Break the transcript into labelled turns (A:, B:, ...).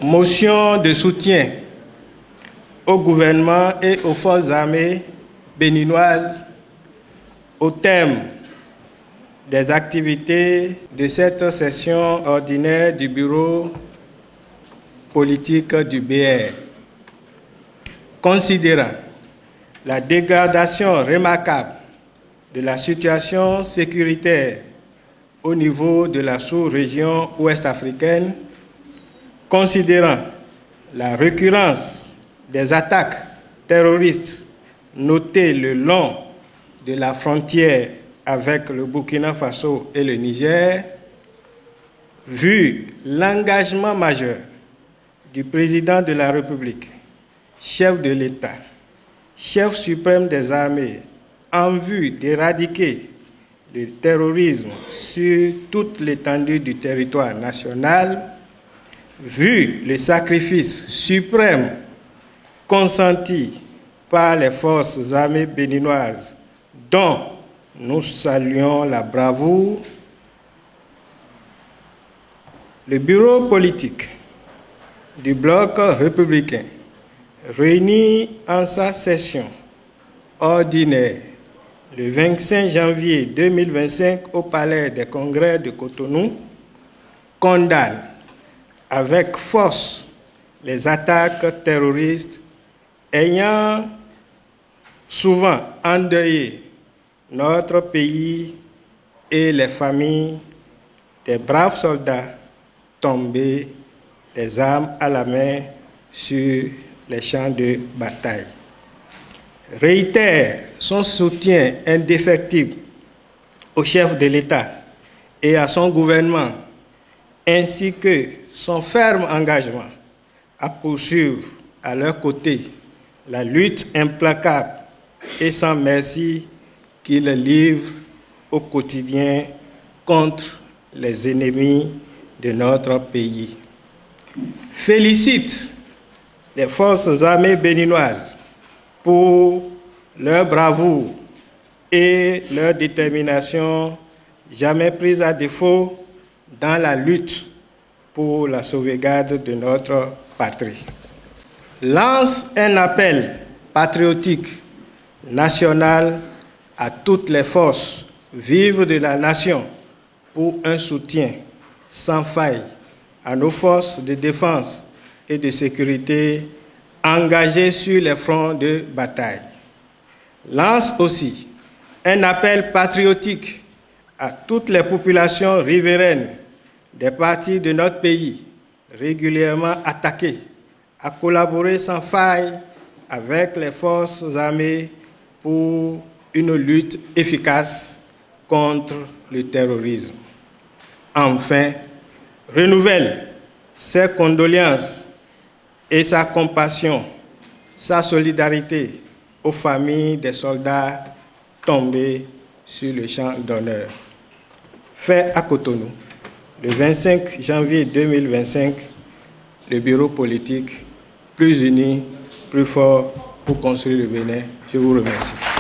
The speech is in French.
A: Motion de soutien au gouvernement et aux forces armées béninoises au terme des activités de cette session ordinaire du bureau politique du BR. Considérant la dégradation remarquable de la situation sécuritaire au niveau de la sous-région ouest africaine, considérant la récurrence des attaques terroristes notées le long de la frontière avec le Burkina Faso et le Niger, vu l'engagement majeur du président de la République, chef de l'État, chef suprême des armées, en vue d'éradiquer le terrorisme sur toute l'étendue du territoire national, vu le sacrifice suprême consenti par les forces armées béninoises, dont nous saluons la bravoure, le bureau politique du bloc républicain, réuni en sa session ordinaire le 25 janvier 2025 au Palais des Congrès de Cotonou, condamne avec force les attaques terroristes ayant souvent endeuillé notre pays et les familles des braves soldats tombés les armes à la main sur les champs de bataille. Réitère son soutien indéfectible au chef de l'État et à son gouvernement, ainsi que son ferme engagement à poursuivre à leur côté la lutte implacable et sans merci qu'ils livrent au quotidien contre les ennemis de notre pays. Félicite les forces armées béninoises pour leur bravoure et leur détermination jamais prise à défaut dans la lutte pour la sauvegarde de notre patrie. Lance un appel patriotique national à toutes les forces vives de la nation pour un soutien sans faille à nos forces de défense et de sécurité engagées sur les fronts de bataille. Lance aussi un appel patriotique à toutes les populations riveraines des parties de notre pays régulièrement attaquées à collaborer sans faille avec les forces armées pour une lutte efficace contre le terrorisme. Enfin, renouvelle ses condoléances et sa compassion, sa solidarité aux familles des soldats tombés sur le champ d'honneur. Fait à Cotonou, le 25 janvier 2025, le bureau politique plus uni, plus fort pour construire le Bénin. Je vous remercie.